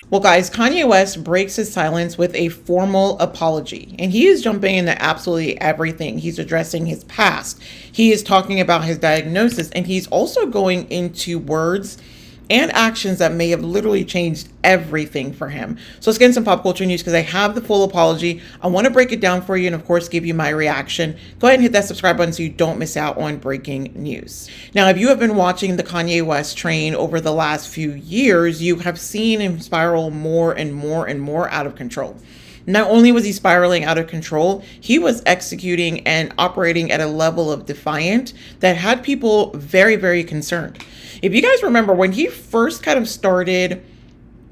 Well, guys, Kanye West breaks his silence with a formal apology, and he is jumping into absolutely everything. He's addressing his past, he is talking about his diagnosis, and he's also going into words and actions that may have literally changed everything for him. So let's get into some pop culture news because I have the full apology. I want to break it down for you and, of course, give you my reaction. Go ahead and hit that subscribe button so you don't miss out on breaking news. Now, if you have been watching the Kanye West train over the last few years, you have seen him spiral more and more and more out of control. Not only was he spiraling out of control, he was executing and operating at a level of defiant that had people very, very concerned. If you guys remember when he first kind of started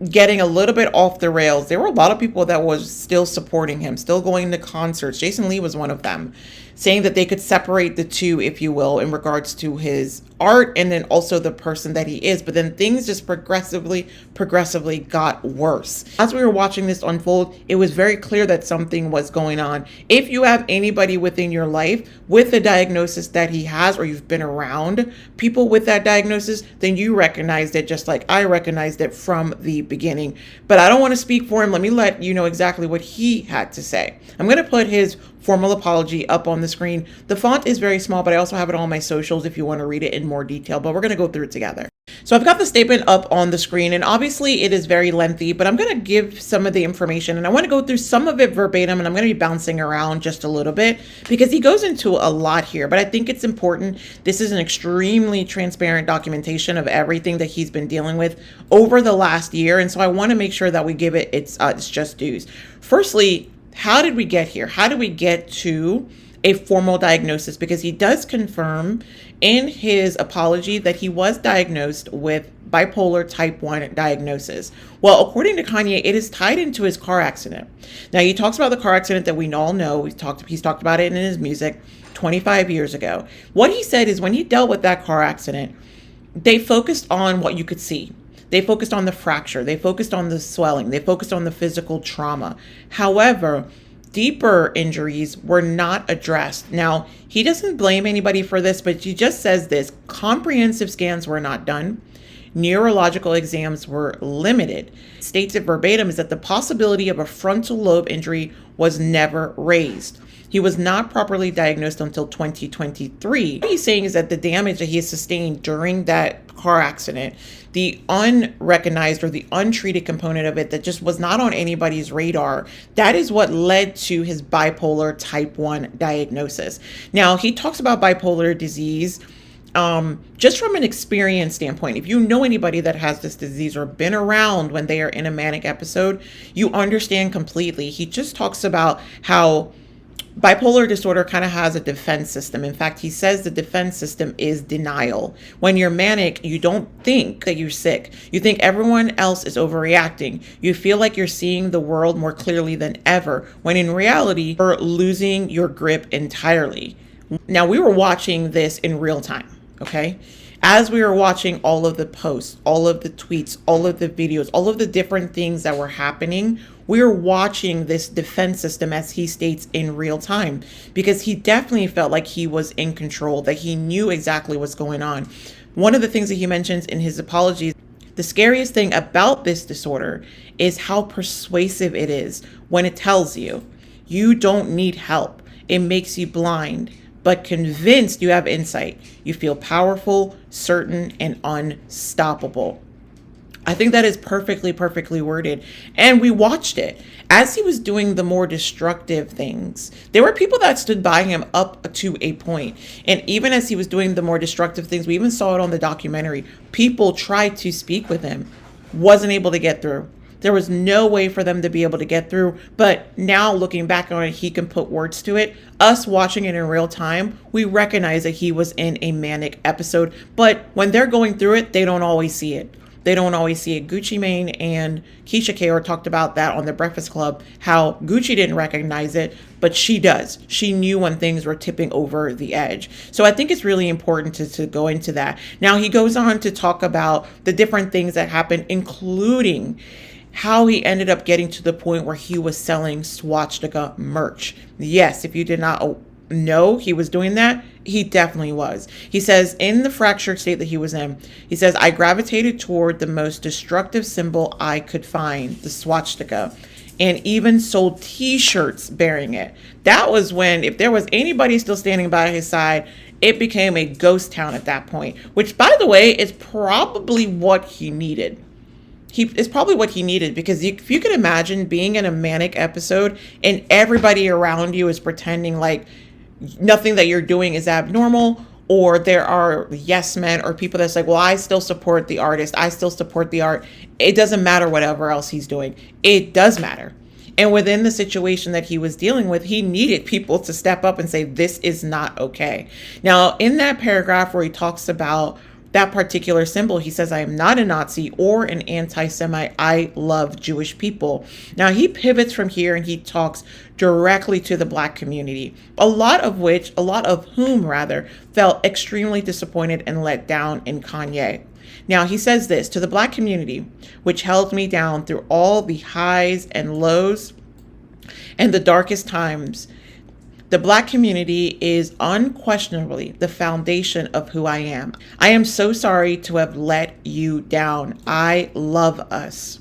getting a little bit off the rails, there were a lot of people that was still supporting him, still going to concerts. Jason Lee was one of them, saying that they could separate the two, if you will, in regards to his art and then also the person that he is. But then things just progressively got worse. As we were watching this unfold, it was very clear that something was going on. If you have anybody within your life with the diagnosis that he has, or you've been around people with that diagnosis, then you recognized it just like I recognized it from the beginning. But I don't want to speak for him. Let me let you know exactly what he had to say. I'm going to put his formal apology up on the screen. The font is very small, but I also have it on my socials if you want to read it in more detail, but we're going to go through it together. So I've got the statement up on the screen, and obviously it is very lengthy, but I'm going to give some of the information, and I want to go through some of it verbatim, and I'm going to be bouncing around just a little bit because he goes into a lot here, but I think it's important. This is an extremely transparent documentation of everything that he's been dealing with over the last year, and so I want to make sure that we give it its just dues. Firstly, how did we get here? How did we get to a formal diagnosis? Because he does confirm in his apology that he was diagnosed with bipolar type 1 diagnosis. Well, according to Kanye, it is tied into his car accident. Now, he talks about the car accident that we all know. He's talked about it in his music 25 years ago. What he said is when he dealt with that car accident, they focused on what you could see. They focused on the fracture. They focused on the swelling. They focused on the physical trauma. However, deeper injuries were not addressed. Now, he doesn't blame anybody for this, but he just says this: comprehensive scans were not done. Neurological exams were limited. States it verbatim is that the possibility of a frontal lobe injury was never raised. He was not properly diagnosed until 2023. What he's saying is that the damage that he has sustained during that car accident, the unrecognized or the untreated component of it that just was not on anybody's radar, that is what led to his bipolar type 1 diagnosis. Now, he talks about bipolar disease just from an experience standpoint. If you know anybody that has this disease or been around when they are in a manic episode, you understand completely. He just talks about how bipolar disorder kind of has a defense system. In fact, he says the defense system is denial. When you're manic, you don't think that you're sick. You think everyone else is overreacting. You feel like you're seeing the world more clearly than ever, when in reality, you're losing your grip entirely. Now, we were watching this in real time, okay? As we were watching all of the posts, all of the tweets, all of the videos, all of the different things that were happening, we were watching this defense system, as he states, in real time, because he definitely felt like he was in control, that he knew exactly what's going on. One of the things that he mentions in his apologies, the scariest thing about this disorder is how persuasive it is when it tells you you don't need help. It makes you blind, but convinced you have insight. You feel powerful, certain, and unstoppable. I think that is perfectly worded. And we watched it. As he was doing the more destructive things, there were people that stood by him up to a point. And even as he was doing the more destructive things, we even saw it on the documentary, people tried to speak with him, wasn't able to get through. There was no way for them to be able to get through. But now looking back on it, he can put words to it. Us watching it in real time, we recognize that he was in a manic episode. But when they're going through it, they don't always see it. They don't always see it. Gucci Mane and Keisha Kaur talked about that on the Breakfast Club, how Gucci didn't recognize it, but she does. She knew when things were tipping over the edge. So I think it's really important to go into that. Now, he goes on to talk about the different things that happened, including how he ended up getting to the point where he was selling swastika merch. Yes, if you did not know he was doing that, he definitely was. He says, in the fractured state that he was in, he says, I gravitated toward the most destructive symbol I could find, the swastika, and even sold t-shirts bearing it. That was when, if there was anybody still standing by his side, it became a ghost town at that point, which, by the way, is probably what he needed. It's probably what he needed, because if you can imagine being in a manic episode and everybody around you is pretending like nothing that you're doing is abnormal, or there are yes men or people that's like, well, I still support the artist, I still support the art, it doesn't matter whatever else he's doing. It does matter. And within the situation that he was dealing with, he needed people to step up and say, this is not okay. Now, in that paragraph where he talks about that particular symbol, he says, I am not a Nazi or an anti-Semite. I love Jewish people. Now, he pivots from here and he talks directly to the Black community, a lot of whom felt extremely disappointed and let down in Kanye. Now, he says this: to the Black community, which held me down through all the highs and lows and the darkest times, the Black community is unquestionably the foundation of who I am. I am so sorry to have let you down. I love us.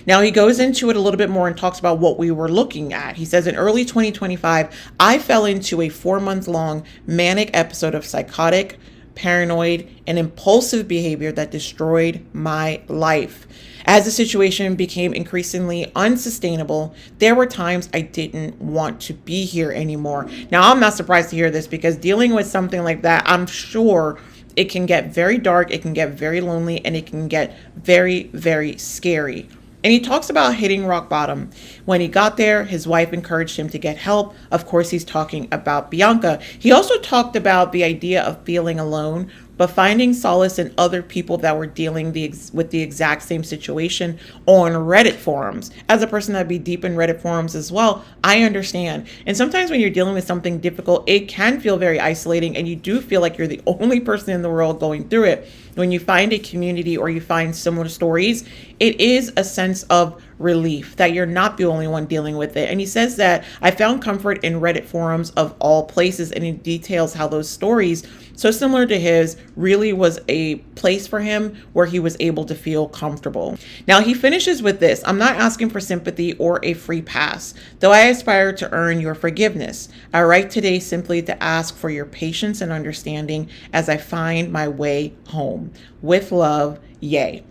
Now, he goes into it a little bit more and talks about what we were looking at. He says, in early 2025, I fell into a 4-month-long manic episode of psychotic, paranoid, and impulsive behavior that destroyed my life. As the situation became increasingly unsustainable, there were times I didn't want to be here anymore. Now, I'm not surprised to hear this, because dealing with something like that, I'm sure it can get very dark, it can get very lonely, and it can get very, very scary. And he talks about hitting rock bottom. When he got there, his wife encouraged him to get help. Of course, he's talking about Bianca. He also talked about the idea of feeling alone, but finding solace in other people that were dealing with the exact same situation on Reddit forums. As a person that'd be deep in Reddit forums as well, I understand. And sometimes when you're dealing with something difficult, it can feel very isolating, and you do feel like you're the only person in the world going through it. When you find a community or you find similar stories, it is a sense of relief that you're not the only one dealing with it. And he says that I found comfort in Reddit forums of all places, and he details how those stories, so similar to his, really was a place for him where he was able to feel comfortable. Now, he finishes with this: I'm not asking for sympathy or a free pass, though I aspire to earn your forgiveness. I write today simply to ask for your patience and understanding as I find my way home. With love, Ye.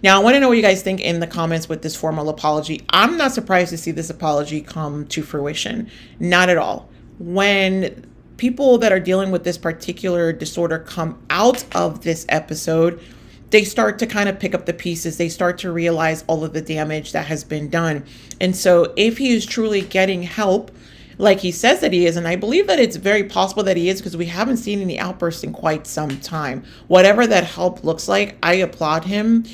Now, I want to know what you guys think in the comments with this formal apology. I'm not surprised to see this apology come to fruition. Not at all. When people that are dealing with this particular disorder come out of this episode, they start to kind of pick up the pieces. They start to realize all of the damage that has been done. And so if he is truly getting help, like he says that he is, and I believe that it's very possible that he is, because we haven't seen any outbursts in quite some time. Whatever that help looks like, I applaud him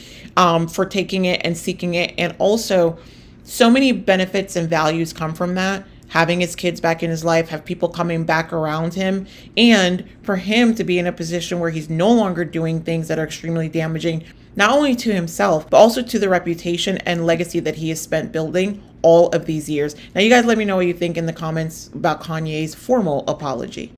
for taking it and seeking it. And also, so many benefits and values come from that. Having his kids back in his life, have people coming back around him, and for him to be in a position where he's no longer doing things that are extremely damaging, not only to himself, but also to the reputation and legacy that he has spent building all of these years. Now, you guys let me know what you think in the comments about Kanye's formal apology.